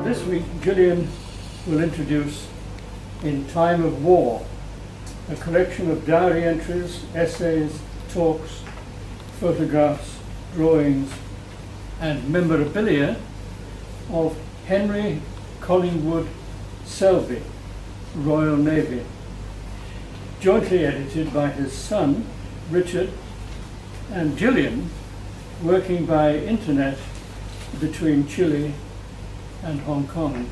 This week, Gillian will introduce In Time of War, a collection of diary entries, essays, talks, photographs, drawings, and memorabilia of Henry Collingwood Selby, Royal Navy, jointly edited by his son, Richard, and Gillian, working by internet between Chile and Hong Kong.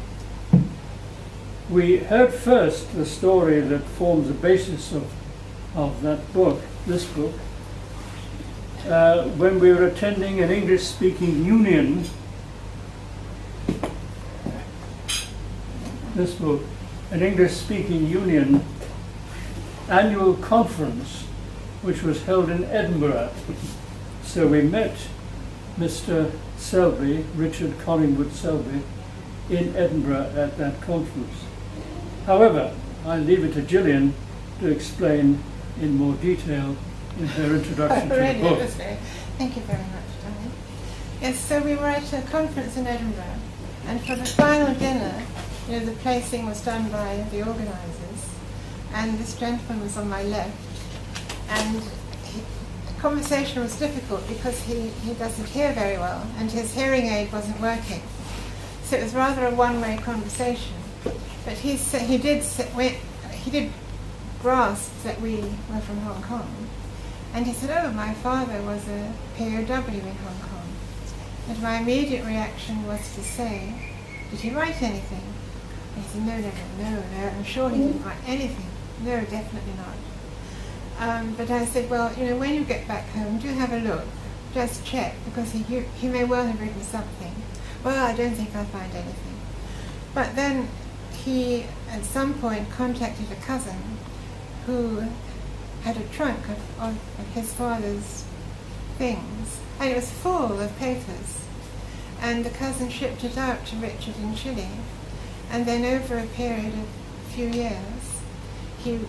We heard first the story that forms the basis of that book, this book, when we were attending an English-speaking union, this book, an English-speaking union annual conference, which was held in Edinburgh. So we met Mr. Selby, Richard Collingwood Selby, in Edinburgh at that conference. However, I leave it to Gillian to explain in more detail in her introduction to the book. Thank you very much, Tony. Yes, so we were at a conference in Edinburgh, and for the final dinner, the placing was done by the organisers, and this gentleman was on my left, and the conversation was difficult because he doesn't hear very well, and his hearing aid wasn't working. So it was rather a one-way conversation. But he did grasp that we were from Hong Kong. And he said, "Oh, my father was a POW in Hong Kong." And my immediate reaction was to say, "Did he write anything?" And he said, no, I'm sure he didn't write anything. No, definitely not. But I said, well, when you get back home, do have a look. Just check, because he may well have written something. Well, I don't think I'll find anything. But then he, at some point, contacted a cousin who had a trunk of his father's things, and it was full of papers. And the cousin shipped it out to Richard in Chile, and then over a period of a few years, he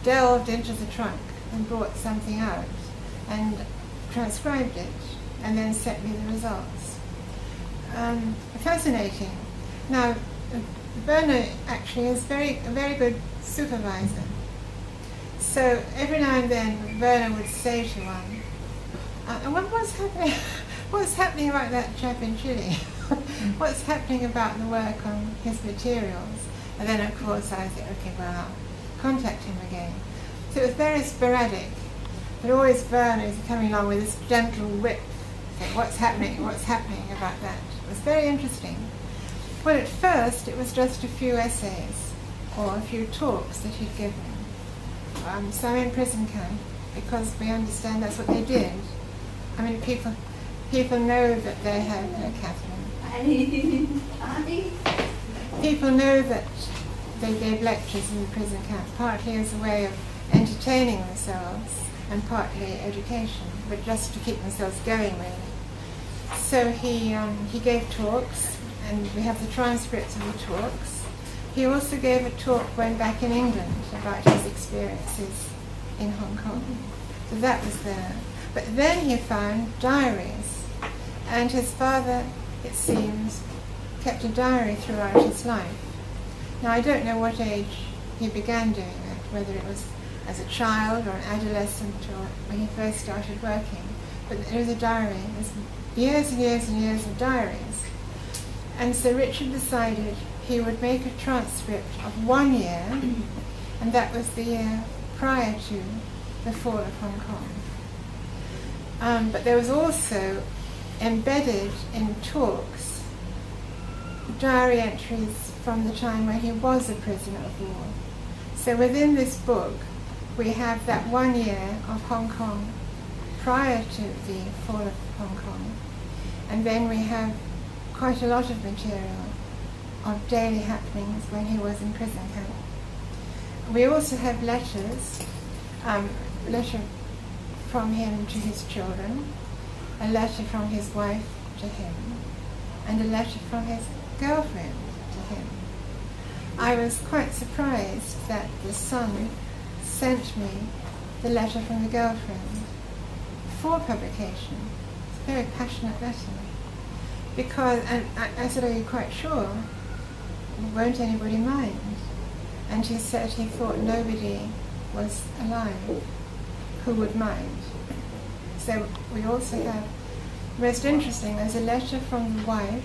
delved into the trunk and brought something out and transcribed it, and then sent me the results. Fascinating. Now, Werner actually is a very good supervisor. So every now and then, Werner would say to one, what's happening about that chap in Chile? What's happening about the work on his materials? And then, of course, I said, okay, well, I'll contact him again. So it was very sporadic, but always Werner is coming along with this gentle whip, saying, what's happening about that? It was very interesting. Well, at first, it was just a few essays or a few talks that he'd given. Some in prison camp, because we understand that's what they did. I mean, people know that they had Catherine. People know that they gave lectures in the prison camp, partly as a way of entertaining themselves and partly education, but just to keep themselves going, really. So he gave talks, and we have the transcripts of the talks. He also gave a talk when back in England about his experiences in Hong Kong. So that was there. But then he found diaries, and his father, it seems, kept a diary throughout his life. Now, I don't know what age he began doing that, whether it was as a child or an adolescent or when he first started working. But there was a diary. There's years and years and years of diaries. And so Richard decided he would make a transcript of 1 year, and that was the year prior to the fall of Hong Kong. But there was also embedded in talks diary entries from the time when he was a prisoner of war. So within this book, we have that 1 year of Hong Kong prior to the fall of Hong Kong, and then we have quite a lot of material of daily happenings when he was in prison camp. We also have letters, a letter from him to his children, a letter from his wife to him, and a letter from his girlfriend to him. I was quite surprised that the son sent me the letter from the girlfriend for publication. It's a very passionate letter. Because, and I said, are you quite sure? won't anybody mind? And he said he thought nobody was alive who would mind. So we also have, most interesting, there's a letter from the wife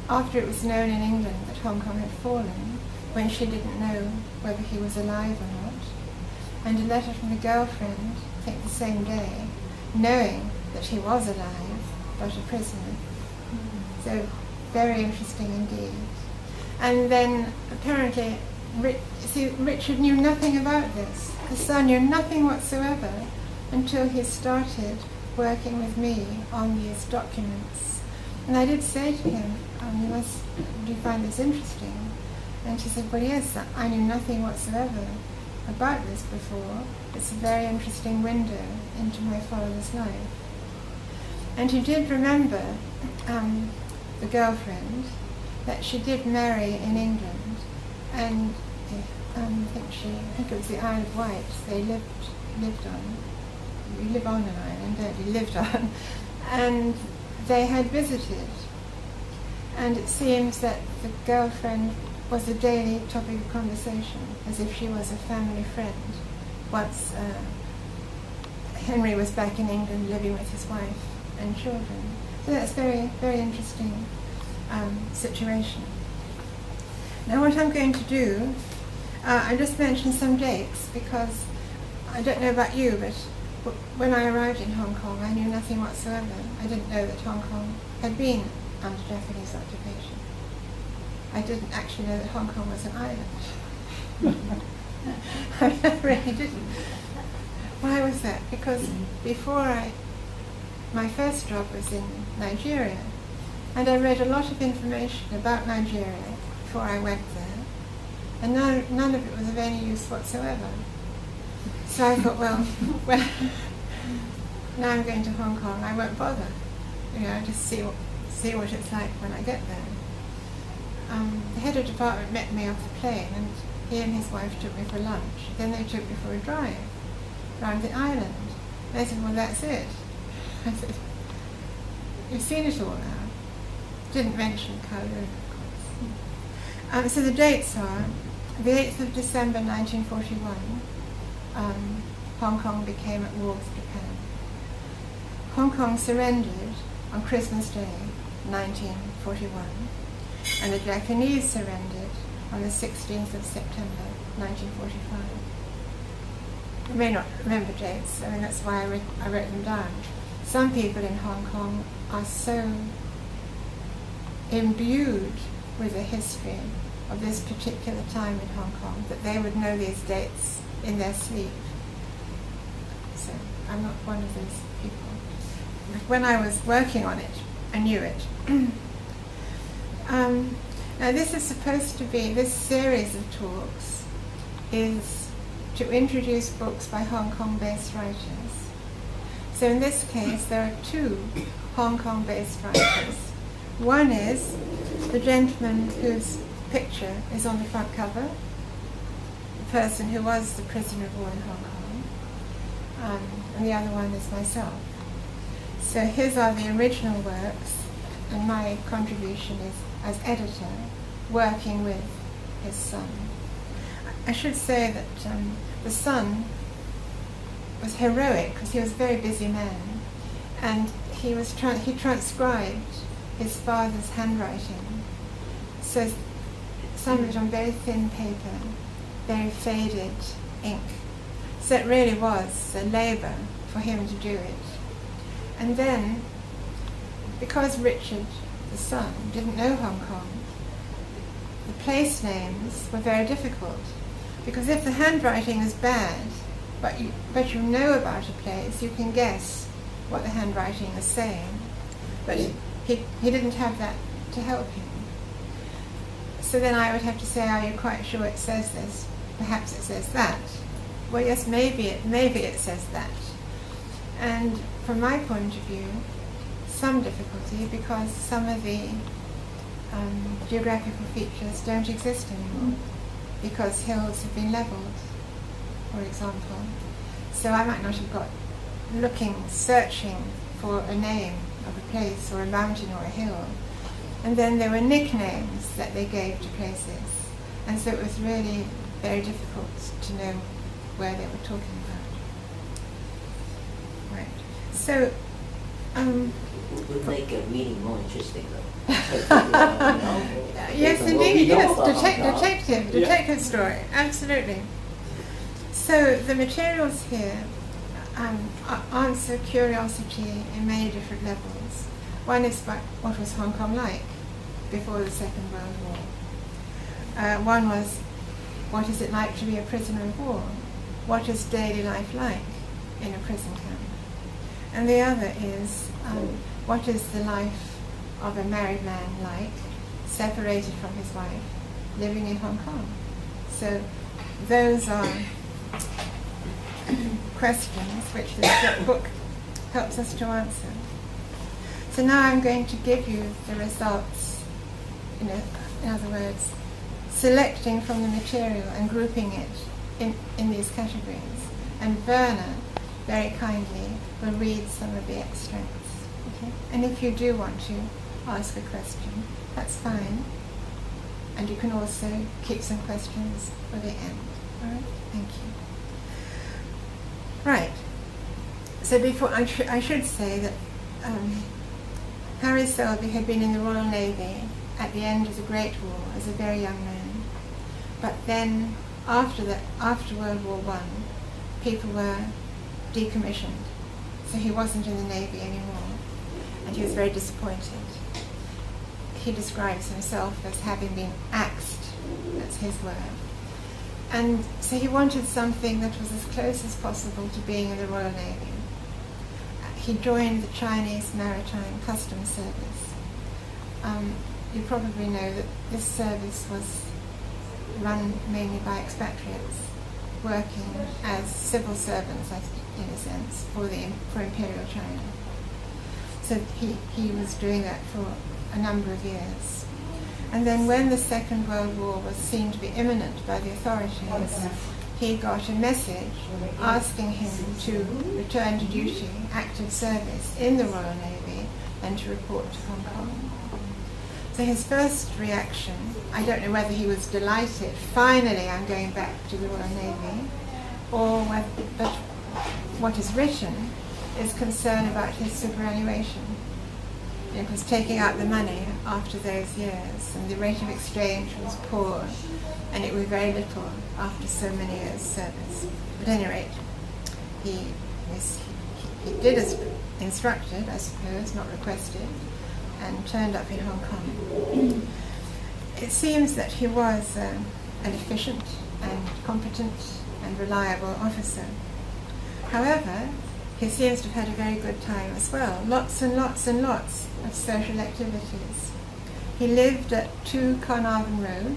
after it was known in England that Hong Kong had fallen, when she didn't know whether he was alive or not, and a letter from the girlfriend, I think the same day, knowing that he was alive, but a prisoner. So very interesting indeed. And then apparently Richard knew nothing about this. The son knew nothing whatsoever until he started working with me on these documents. And I did say to him, do you find this interesting? And she said, well, yes, I knew nothing whatsoever about this before. It's a very interesting window into my father's life. And he did remember the girlfriend, that she did marry in England, and I think it was the Isle of Wight they lived on. You live on an island, don't you? Lived on. And they had visited. And it seems that the girlfriend was a daily topic of conversation, as if she was a family friend. Once Henry was back in England living with his wife and children. So that's very, very interesting situation. Now what I'm going to do, I just mentioned some dates, because I don't know about you, but when I arrived in Hong Kong, I knew nothing whatsoever. I didn't know that Hong Kong had been under Japanese occupation. I didn't actually know that Hong Kong was an island. I really didn't. Why was that? Because my first job was in Nigeria, and I read a lot of information about Nigeria before I went there, and none of it was of any use whatsoever. So I thought, well, now I'm going to Hong Kong, I won't bother, just see what it's like when I get there. The head of department met me off the plane, and he and his wife took me for lunch. Then they took me for a drive around the island. They said, well, that's it. I said, you've seen it all now. Didn't mention Kowloon, of course. So the dates are the 8th of December 1941, Hong Kong became at war with Japan. Hong Kong surrendered on Christmas Day 1941, and the Japanese surrendered on the 16th of September 1945. You may not remember dates, that's why I wrote them down. Some people in Hong Kong are so imbued with the history of this particular time in Hong Kong that they would know these dates in their sleep. So I'm not one of those people. But when I was working on it, I knew it. Now this is supposed to be, this series of talks is to introduce books by Hong Kong-based writers. So in this case, there are two Hong Kong-based writers. One is the gentleman whose picture is on the front cover, the person who was the prisoner of war in Hong Kong, and the other one is myself. So his are the original works, and my contribution is as editor, working with his son. I should say that the son was heroic because he was a very busy man, and he transcribed his father's handwriting, so some of it on very thin paper, very faded ink. So it really was a labour for him to do it. And then, because Richard, the son, didn't know Hong Kong, the place names were very difficult, because if the handwriting is bad, but you know about a place, you can guess what the handwriting is saying. But he didn't have that to help him. So then I would have to say, are you quite sure it says this? Perhaps it says that. Well, yes, maybe it says that. And from my point of view, some difficulty, because some of the geographical features don't exist anymore, because hills have been levelled, for example. So I might not have got searching for a name of a place or a mountain or a hill. And then there were nicknames that they gave to places. And so it was really very difficult to know where they were talking about. Right. So, would make a reading more interesting, though. Yes, indeed. Yes, detective story. Absolutely. So the materials here answer curiosity in many different levels. One is what was Hong Kong like before the Second World War. One was, what is it like to be a prisoner of war? What is daily life like in a prison camp? And the other is, what is the life of a married man like, separated from his wife, living in Hong Kong? So those are questions which this book helps us to answer. So now I'm going to give you the results, in other words, selecting from the material and grouping it in these categories. And Werner, very kindly, will read some of the extracts. Okay? And if you do want to ask a question, that's fine. And you can also keep some questions for the end. All right? Thank you. Right. So before I should say that Harry Selby had been in the Royal Navy at the end of the Great War as a very young man. But then after World War I, people were decommissioned. So he wasn't in the Navy anymore, and he was very disappointed. He describes himself as having been axed, that's his word. And so he wanted something that was as close as possible to being in the Royal Navy. He joined the Chinese Maritime Customs Service. You probably know that this service was run mainly by expatriates, working as civil servants, in a sense, for Imperial China. So he was doing that for a number of years. And then when the Second World War was seen to be imminent by the authorities, he got a message asking him to return to duty, active service, in the Royal Navy and to report to Hong Kong. So his first reaction, I don't know whether he was delighted, finally I'm going back to the Royal Navy, or whether, but what is written is concern about his superannuation. It was taking out the money after those years, and the rate of exchange was poor, and it was very little after so many years' service. At any rate, he did as instructed, I suppose, not requested, and turned up in Hong Kong. It seems that he was an efficient and competent and reliable officer. However, he seems to have had a very good time as well. Lots and lots and lots of social activities. He lived at 2 Carnarvon Road,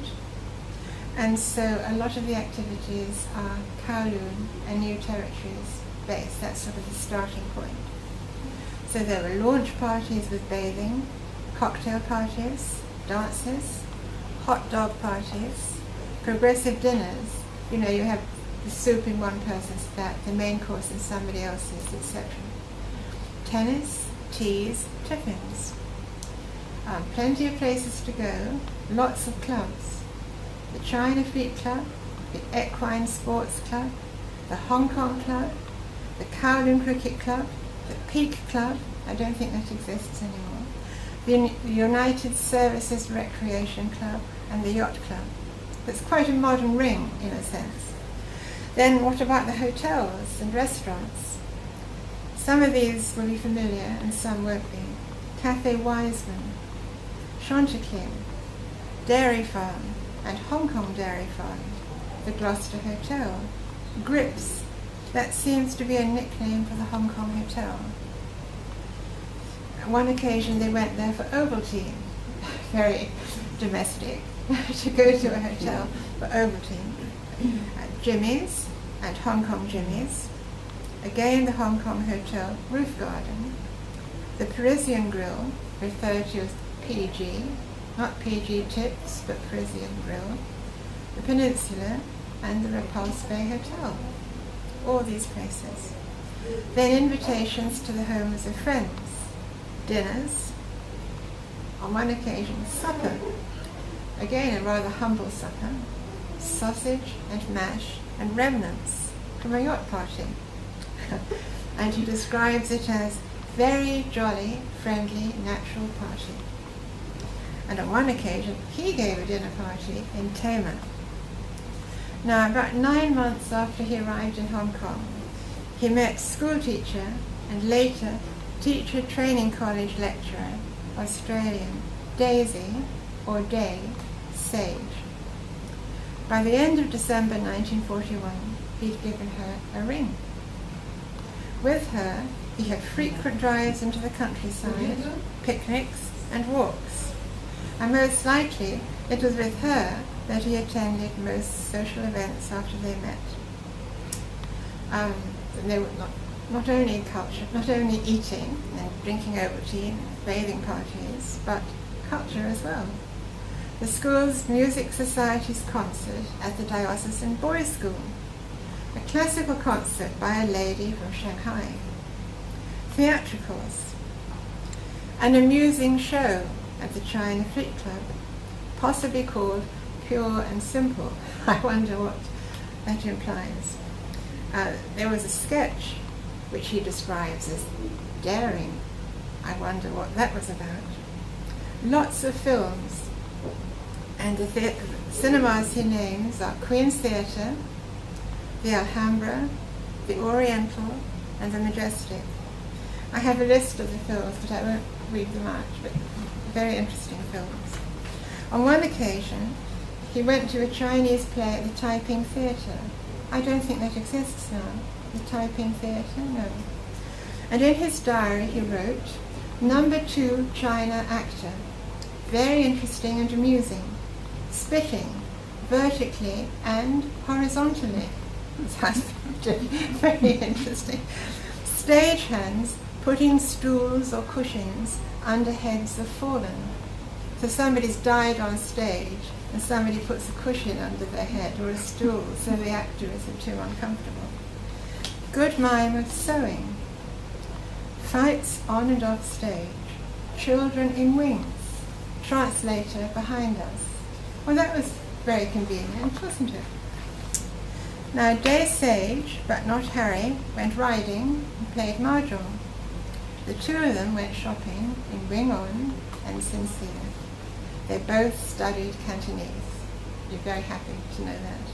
and so a lot of the activities are Kowloon and New Territories based. That's sort of the starting point. So there were launch parties with bathing, cocktail parties, dances, hot dog parties, progressive dinners. You know, you have the soup in one person's flat, the main course in somebody else's, etc. Tennis, teas, tiffins. Plenty of places to go, lots of clubs. The China Fleet Club, the Equine Sports Club, the Hong Kong Club, the Kowloon Cricket Club, the Peak Club, I don't think that exists anymore, the United Services Recreation Club, and the Yacht Club. It's quite a modern ring, in a sense. Then what about the hotels and restaurants? Some of these will be familiar and some won't be. Cafe Wiseman, Chanticleer, Dairy Farm, and Hong Kong Dairy Farm, the Gloucester Hotel, Grips, that seems to be a nickname for the Hong Kong Hotel. On one occasion they went there for Ovaltine, very domestic, to go to a hotel for Ovaltine. Jimmy's and Hong Kong Jimmy's, again the Hong Kong Hotel Roof Garden, the Parisian Grill, referred to as PG, not PG Tips, but Parisian Grill, the Peninsula, and the Repulse Bay Hotel. All these places. Then invitations to the homes of friends, dinners, on one occasion, supper. Again, a rather humble supper, sausage and mash and remnants from a yacht party. And he describes it as very jolly, friendly, natural party. And on one occasion, he gave a dinner party in Tama. Now, about 9 months after he arrived in Hong Kong, he met school teacher and later teacher training college lecturer, Australian, Daisy, or Day, Sage. By the end of December 1941, he'd given her a ring. With her, he had frequent drives into the countryside, picnics and walks. And most likely, it was with her that he attended most social events after they met. They were not only culture, not only eating and drinking over tea and bathing parties, but culture as well. The school's music society's concert at the diocesan boys' school, a classical concert by a lady from Shanghai, theatricals, an amusing show at the China Fleet Club, possibly called Pure and Simple. I wonder what that implies. There was a sketch which he describes as daring. I wonder what that was about. Lots of films, and the cinemas he names are Queen's Theatre, the Alhambra, the Oriental, and the Majestic. I have a list of the films, but I won't read them out, but very interesting films. On one occasion, he went to a Chinese play at the Taiping Theatre. I don't think that exists now. The Taiping Theatre? No. And in his diary he wrote, "Number 2 China actor. Very interesting and amusing. Spitting, vertically and horizontally." Sounds very interesting. Stagehands putting stools or cushions under heads of fallen. So somebody's died on stage and somebody puts a cushion under their head or a stool so the actor isn't too uncomfortable. Good mime of sewing. Fights on and off stage. Children in wings. Translator behind us. Well, that was very convenient, wasn't it? Now, Day Sage, but not Harry, went riding and played mahjong. The two of them went shopping in Wing On and Sincere. They both studied Cantonese. You're very happy to know that.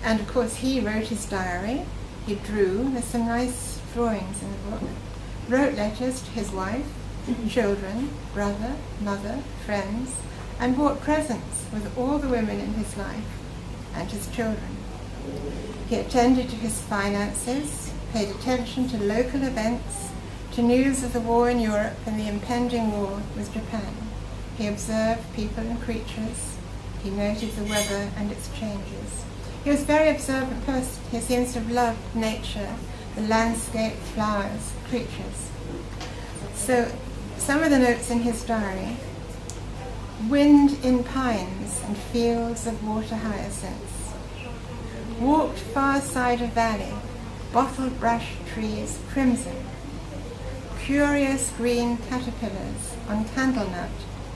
And of course, he wrote his diary. He drew. There's some nice drawings in the book. Wrote letters to his wife, children, brother, mother, friends, and bought presents with all the women in his life and his children. He attended to his finances, paid attention to local events, to news of the war in Europe and the impending war with Japan. He observed people and creatures. He noted the weather and its changes. He was a very observant person. He seems to have loved nature, the landscape, flowers, creatures. So some of the notes in his diary: wind in pines and fields of water hyacinths. Walked far side of valley, bottle brush trees crimson. Curious green caterpillars on candlenut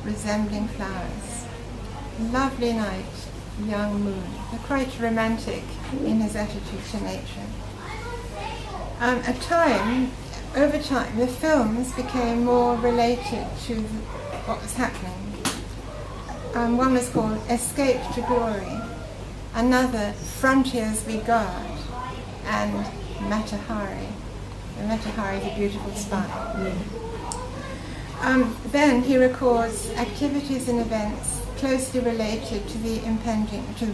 resembling flowers. Lovely night, young moon. Quite romantic in his attitude to nature. Over time, the films became more related to what was happening. One was called Escape to Glory, another Frontiers We Guard, and Matahari. The Matahari is a beautiful spot. Then he records activities and events closely related to the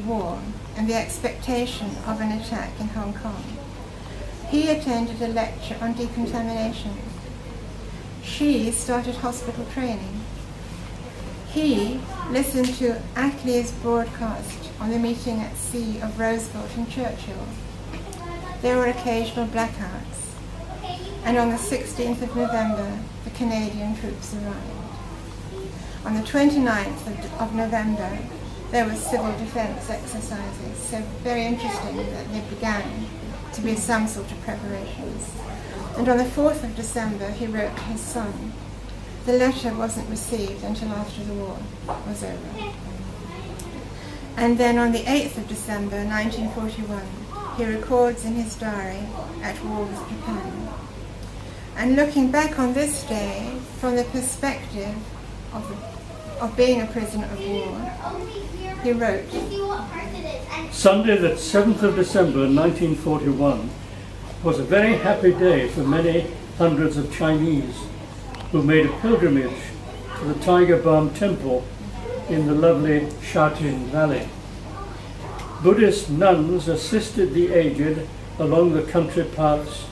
war and the expectation of an attack in Hong Kong. He attended a lecture on decontamination. She started hospital training. He listened to Attlee's broadcast on the meeting at sea of Roosevelt and Churchill. There were occasional blackouts. And on the 16th of November, the Canadian troops arrived. On the 29th of November, there were civil defense exercises. So very interesting that they began to be some sort of preparations. And on the 4th of December, he wrote to his son, the letter wasn't received until after the war was over. And then on the 8th of December 1941, he records in his diary, "At war with Japan." And looking back on this day from the perspective of being a prisoner of war, he wrote, Sunday, the 7th of December 1941, was a very happy day for many hundreds of Chinese who made a pilgrimage to the Tiger Balm Temple in the lovely Shatin Valley. Buddhist nuns assisted the aged along the country paths,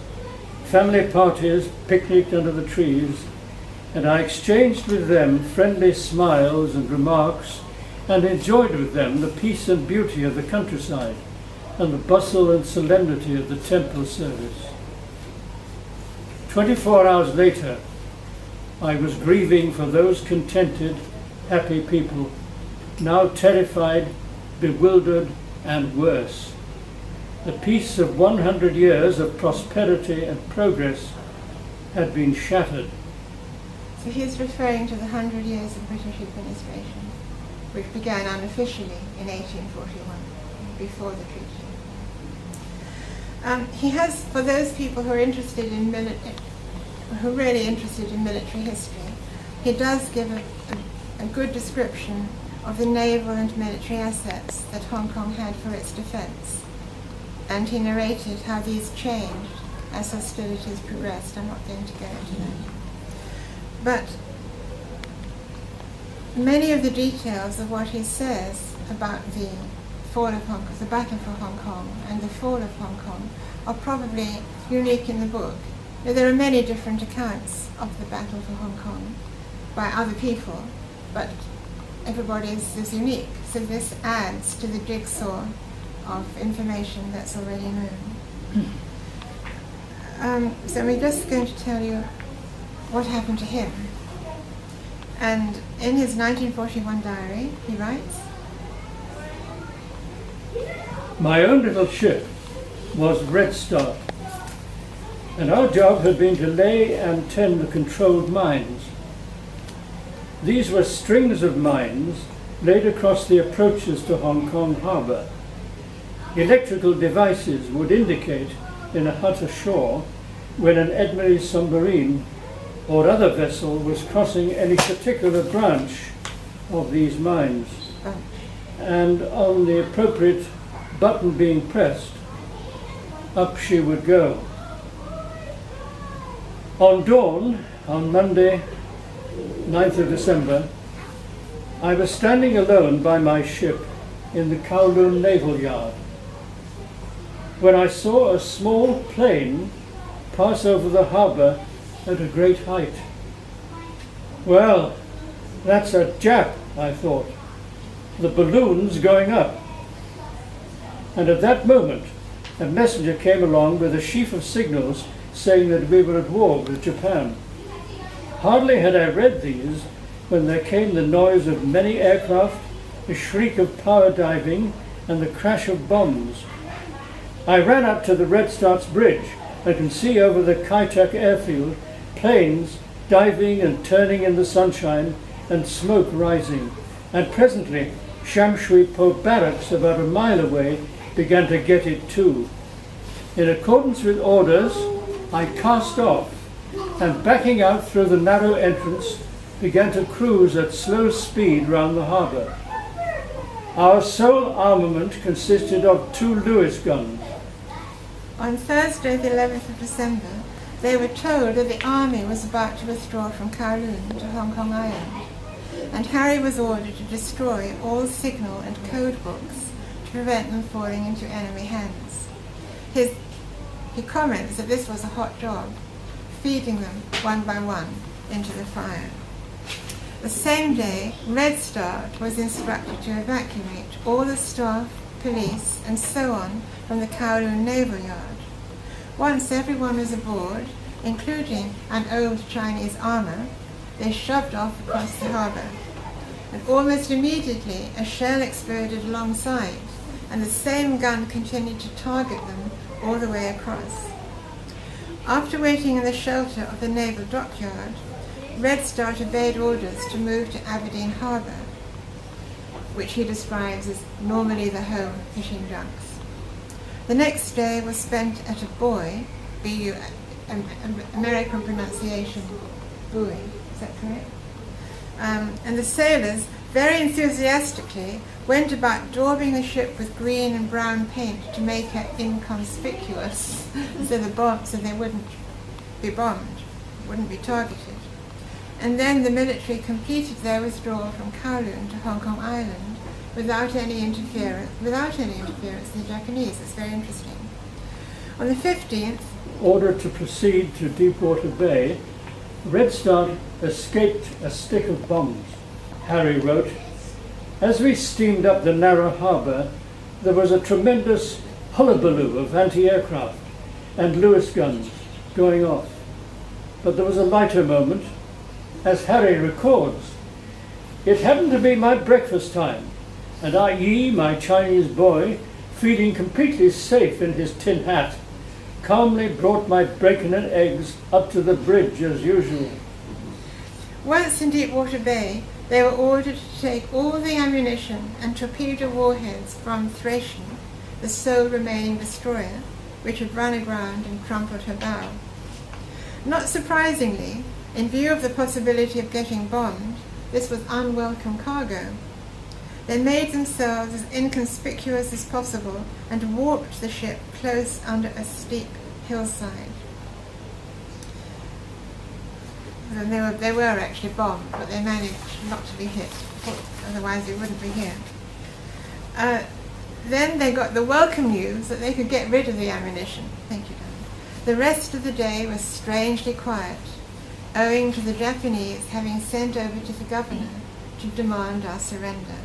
family parties picnicked under the trees, and I exchanged with them friendly smiles and remarks and enjoyed with them the peace and beauty of the countryside and the bustle and solemnity of the temple service. 24 hours later, I was grieving for those contented, happy people, now terrified, bewildered, and worse. The peace of 100 years of prosperity and progress had been shattered. So he's referring to the 100 years of British administration, which began unofficially in 1841, before the treaty. He has, for those people who are interested in really interested in military history, he does give a good description of the naval and military assets that Hong Kong had for its defence. And he narrated how these changed as hostilities progressed. I'm not going to go into that. But many of the details of what he says about the fall of Hong Kong, the battle for Hong Kong and the fall of Hong Kong, are probably unique in the book. Now, there are many different accounts of the battle for Hong Kong by other people, but everybody's is unique. So this adds to the jigsaw of information that's already known. So we're just going to tell you what happened to him. And in his 1941 diary, he writes, My own little ship was Red Star, and our job had been to lay and tend the controlled mines. These were strings of mines laid across the approaches to Hong Kong harbour. Electrical devices would indicate in a hut ashore when an Admiralty submarine or other vessel was crossing any particular branch of these mines. And on the appropriate button being pressed, up she would go. On dawn, on Monday, 9th of December, I was standing alone by my ship in the Kowloon Naval Yard when I saw a small plane pass over the harbour at a great height. Well, that's a Jap, I thought. The balloon's going up. And at that moment, a messenger came along with a sheaf of signals saying that we were at war with Japan. Hardly had I read these when there came the noise of many aircraft, the shriek of power diving, and the crash of bombs. I ran up to the Red Star's bridge and could see over the Kai Tak airfield planes diving and turning in the sunshine and smoke rising. And presently, Sham Shui Po barracks about a mile away began to get it too. In accordance with orders, I cast off and backing out through the narrow entrance began to cruise at slow speed round the harbour. Our sole armament consisted of 2 Lewis guns. On Thursday, the 11th of December, they were told that the army was about to withdraw from Kowloon to Hong Kong Island, and Harry was ordered to destroy all signal and code books to prevent them falling into enemy hands. He comments that this was a hot job, feeding them one by one into the fire. The same day, Red Star was instructed to evacuate all the staff, police, and so on from the Kowloon Naval Yard. Once everyone was aboard, including an old Chinese armour, they shoved off across the harbour. And almost immediately, a shell exploded alongside, and the same gun continued to target them all the way across. After waiting in the shelter of the naval dockyard, Red Start obeyed orders to move to Aberdeen Harbour, which he describes as normally the home of fishing junks. The next day was spent at a buoy, B-U, American pronunciation, buoy, is that correct? And the sailors very enthusiastically went about daubing the ship with green and brown paint to make her inconspicuous so they wouldn't be bombed, wouldn't be targeted. And then the military completed their withdrawal from Kowloon to Hong Kong Island without any interference with the Japanese. It's very interesting. On the 15th, ordered to proceed to Deepwater Bay, Red Start escaped a stick of bombs. Harry wrote, "As we steamed up the narrow harbour, there was a tremendous hullabaloo of anti-aircraft and Lewis guns going off. But there was a lighter moment. As Harry records, it happened to be my breakfast time, and I.E., my Chinese boy, feeling completely safe in his tin hat, calmly brought my bacon and eggs up to the bridge as usual." Once in Deepwater Bay, they were ordered to take all the ammunition and torpedo warheads from Thracian, the sole remaining destroyer, which had run aground and crumpled her bow. Not surprisingly, in view of the possibility of getting bombed, this was unwelcome cargo. They made themselves as inconspicuous as possible and warped the ship close under a steep hillside. And they were actually bombed, but they managed not to be hit, otherwise we wouldn't be here. Then they got the welcome news that they could get rid of the ammunition. Thank you, Dan. The rest of the day was strangely quiet, owing to the Japanese having sent over to the governor to demand our surrender.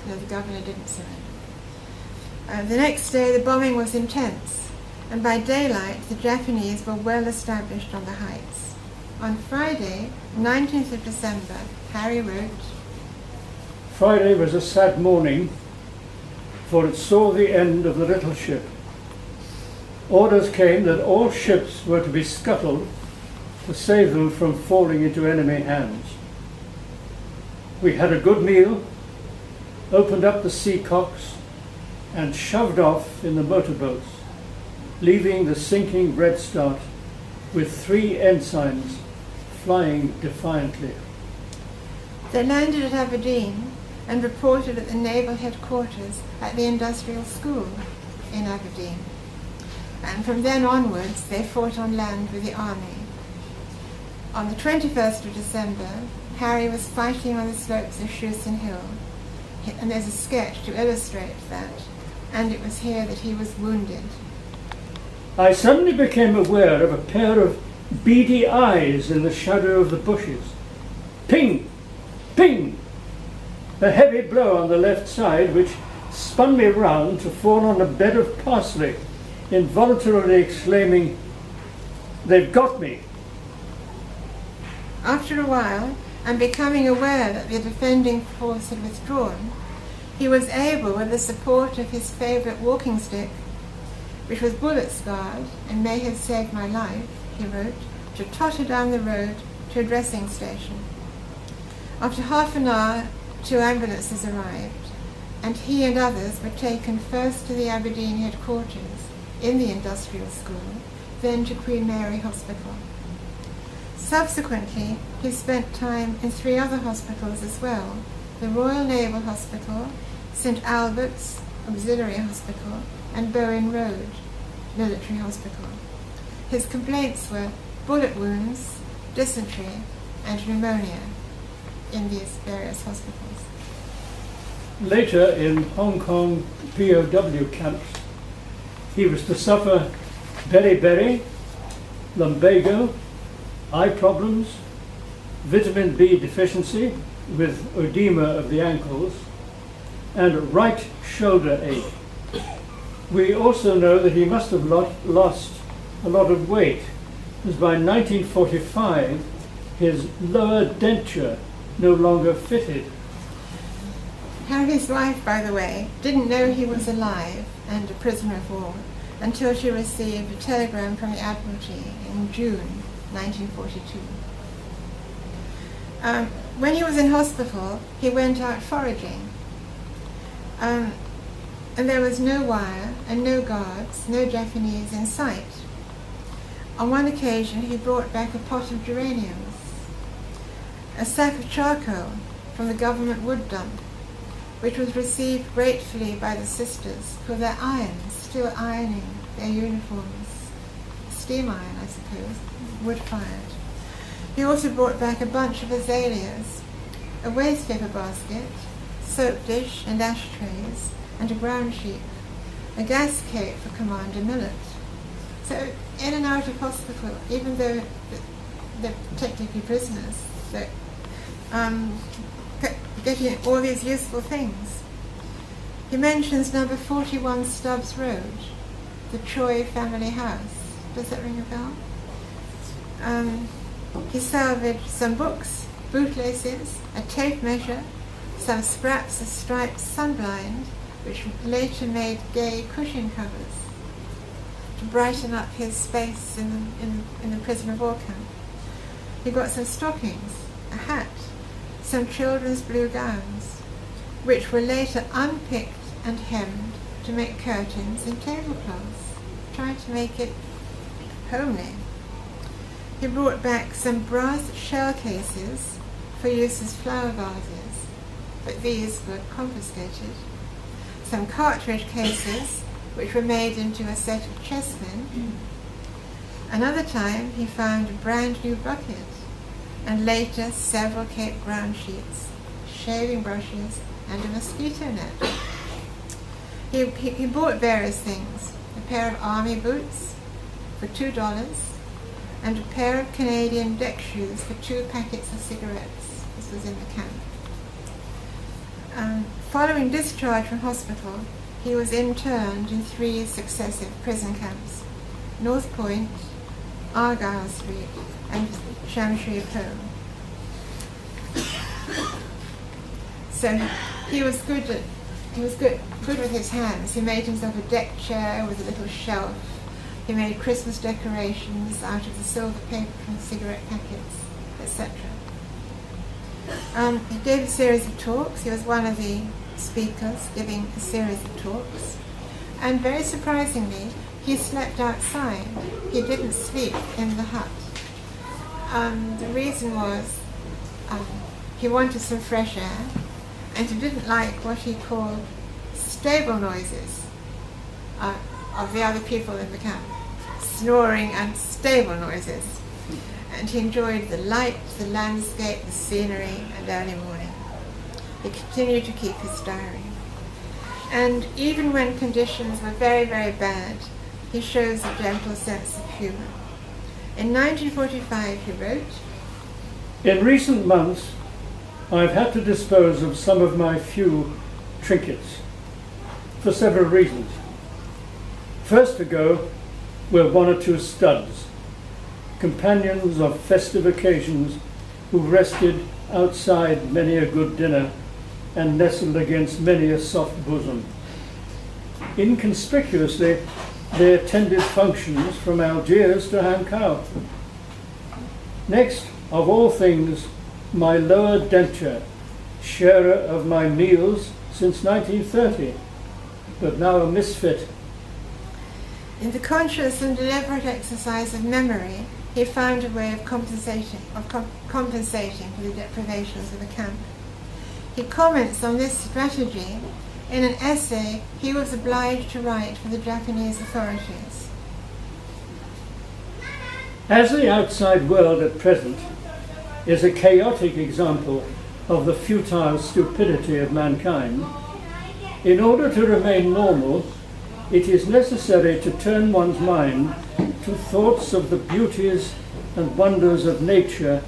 No, the governor didn't surrender. The next day the bombing was intense, and by daylight the Japanese were well established on the heights. On Friday, 19th of December, Harry wrote, "Friday was a sad morning, for it saw the end of the little ship. Orders came that all ships were to be scuttled to save them from falling into enemy hands. We had a good meal, opened up the seacocks, and shoved off in the motorboats, leaving the sinking Red Start with 3 ensigns flying defiantly." They landed at Aberdeen and reported at the naval headquarters at the industrial school in Aberdeen. And from then onwards, they fought on land with the army. On the 21st of December, Harry was fighting on the slopes of Shusen Hill, and there's a sketch to illustrate that, and it was here that he was wounded. "I suddenly became aware of a pair of beady eyes in the shadow of the bushes. Ping! Ping! A heavy blow on the left side, which spun me round to fall on a bed of parsley, involuntarily exclaiming, 'They've got me!' After a while, and becoming aware that the defending force had withdrawn, he was able, with the support of his favourite walking stick, which was bullet-scarred and may have saved my life, he wrote, to totter down the road to a dressing station. After half an hour, 2 ambulances arrived, and he and others were taken first to the Aberdeen headquarters in the industrial school, then to Queen Mary Hospital. Subsequently, he spent time in 3 other hospitals as well: the Royal Naval Hospital, St Albert's Auxiliary Hospital, and Bowen Road Military Hospital. His complaints were bullet wounds, dysentery, and pneumonia in these various hospitals. Later, in Hong Kong POW camps, he was to suffer beriberi, lumbago, eye problems, vitamin B deficiency with edema of the ankles, and right shoulder ache. We also know that he must have lost a lot of weight, as by 1945 his lower denture no longer fitted. Harry's wife, by the way, didn't know he was alive and a prisoner of war until she received a telegram from the Admiralty in June 1942. When he was in hospital, he went out foraging. And there was no wire and no guards, no Japanese in sight. On one occasion, he brought back a pot of geraniums, a sack of charcoal from the government wood dump, which was received gratefully by the sisters for their irons, still ironing their uniforms. Steam iron, I suppose, wood-fired. He also brought back a bunch of azaleas, a waste paper basket, soap dish and ashtrays, and a ground sheet, a gas cake for Commander Millet. So in and out of hospital, even though they're technically prisoners, they're getting all these useful things. He mentions number 41 Stubbs Road, the Choi family house. Does that ring a bell? He salvaged some books, bootlaces, a tape measure, some scraps of striped sunblind, which later made gay cushion covers to brighten up his space in the prisoner of war camp. He got some stockings, a hat, some children's blue gowns, which were later unpicked and hemmed to make curtains and tablecloths, trying to make it homely. He brought back some brass shell cases for use as flower vases, but these were confiscated. Some cartridge cases, which were made into a set of chessmen. Another time he found a brand new bucket, and later several Cape ground sheets, shaving brushes, and a mosquito net. He bought various things, a pair of army boots for $2, and a pair of Canadian deck shoes for 2 packets of cigarettes. This was in the camp. Following discharge from hospital, he was interned in 3 successive prison camps: North Point, Argyle Street, and Shamshri Po. So he was good with his hands. He made himself a deck chair with a little shelf. He made Christmas decorations out of the silver paper from cigarette packets, etc. He gave a series of talks. He was one of the speakers giving a series of talks. And very surprisingly, he slept outside. He didn't sleep in the hut. The reason was he wanted some fresh air, and he didn't like what he called stable noises of the other people in the camp, snoring and stable noises. And he enjoyed the light, the landscape, the scenery, and early morning. He continued to keep his diary. And even when conditions were very, very bad, he shows a gentle sense of humour. In 1945 he wrote, "In recent months I've had to dispose of some of my few trinkets for several reasons. First to go were 1 or 2 studs, companions of festive occasions who rested outside many a good dinner and nestled against many a soft bosom. Inconspicuously, they attended functions from Algiers to Hankow. Next, of all things, my lower denture, sharer of my meals since 1930, but now a misfit." In the conscious and deliberate exercise of memory, he found a way of compensating for the deprivations of the camp. He comments on this strategy in an essay he was obliged to write for the Japanese authorities. As the outside world at present is a chaotic example of the futile stupidity of mankind, in order to remain normal, it is necessary to turn one's mind to thoughts of the beauties and wonders of nature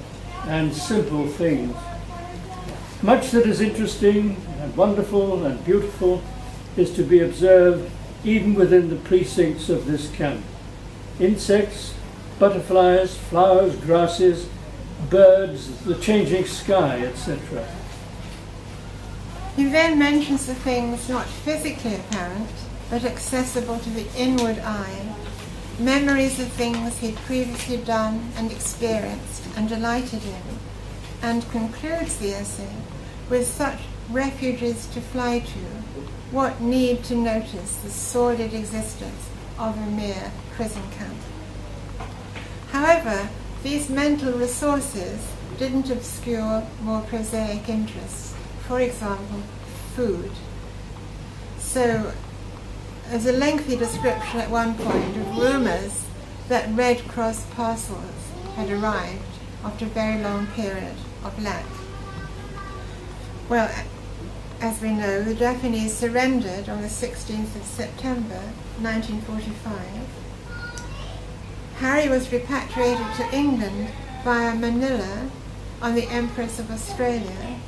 and simple things. Much that is interesting and wonderful and beautiful is to be observed even within the precincts of this camp. Insects, butterflies, flowers, grasses, birds, the changing sky, etc. He then mentions the things not physically apparent, but accessible to the inward eye, memories of things he'd previously done and experienced and delighted in, and concludes the essay, with such refuges to fly to, what need to notice the sordid existence of a mere prison camp? However, these mental resources didn't obscure more prosaic interests, for example, food. So, there's a lengthy description at one point of rumours that Red Cross parcels had arrived after a very long period of lack. Well, as we know, the Japanese surrendered on the 16th of September 1945. Harry was repatriated to England via Manila on the Empress of Australia,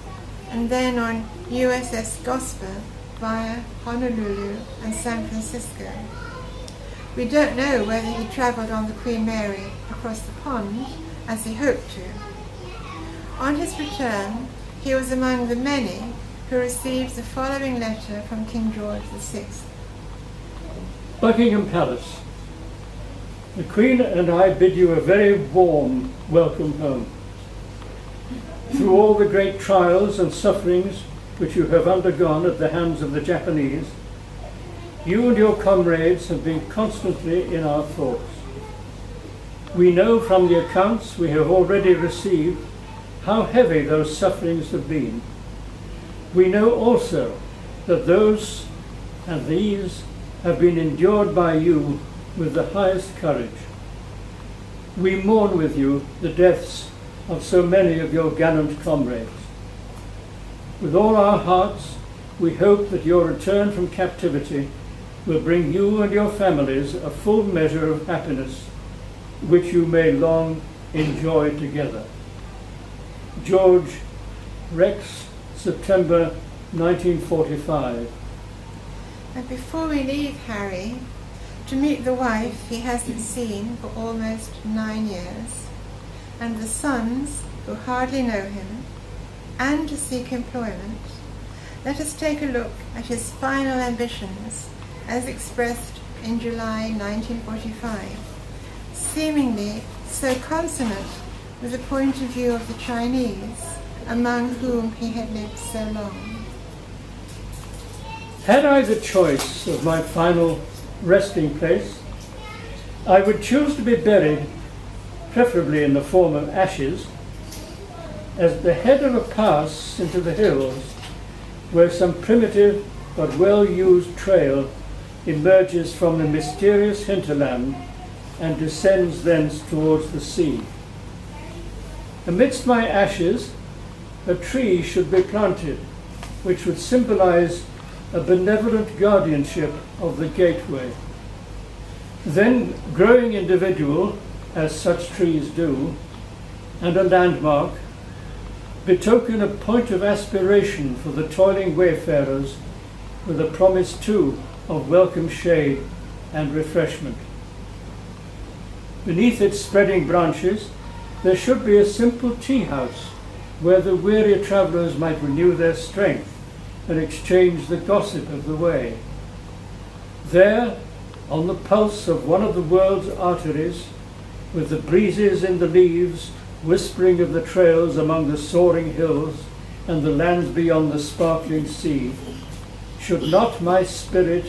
and then on USS Gosper via Honolulu and San Francisco. We don't know whether he travelled on the Queen Mary across the pond, as he hoped to. On his return, he was among the many who received the following letter from King George VI. Buckingham Palace. The Queen and I bid you a very warm welcome home. Through all the great trials and sufferings which you have undergone at the hands of the Japanese, you and your comrades have been constantly in our thoughts. We know from the accounts we have already received how heavy those sufferings have been. We know also that those and these have been endured by you with the highest courage. We mourn with you the deaths of so many of your gallant comrades. With all our hearts, we hope that your return from captivity will bring you and your families a full measure of happiness, which you may long enjoy together. George, Rex, September 1945. And before we leave Harry, to meet the wife he hasn't seen for almost 9 years, and the sons who hardly know him, and to seek employment, let us take a look at his final ambitions as expressed in July 1945, seemingly so consonant with the point of view of the Chinese, among whom he had lived so long. Had I the choice of my final resting place, I would choose to be buried, preferably in the form of ashes, at the head of a pass into the hills, where some primitive but well-used trail emerges from the mysterious hinterland and descends thence towards the sea. Amidst my ashes, a tree should be planted, which would symbolize a benevolent guardianship of the gateway. Then, growing individual, as such trees do, and a landmark, betoken a point of aspiration for the toiling wayfarers, with a promise too of welcome shade and refreshment. Beneath its spreading branches, there should be a simple tea house where the weary travellers might renew their strength and exchange the gossip of the way. There, on the pulse of one of the world's arteries, with the breezes in the leaves whispering of the trails among the soaring hills and the lands beyond the sparkling sea, should not my spirit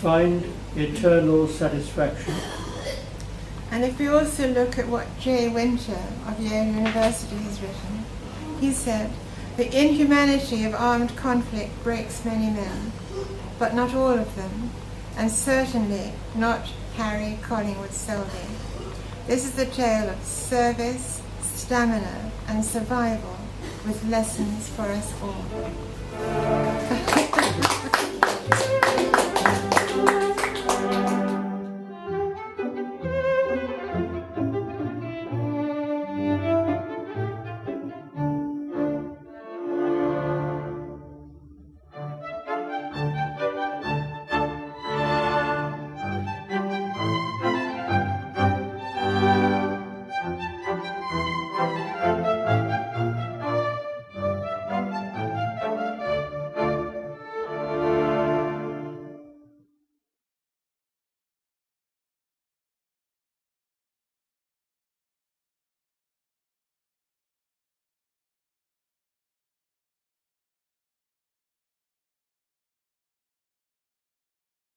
find eternal satisfaction? And if we also look at what J. Winter of Yale University has written, he said, "The inhumanity of armed conflict breaks many men, but not all of them, and certainly not Harry Collingwood Selby. This is the tale of service, stamina, and survival, with lessons for us all."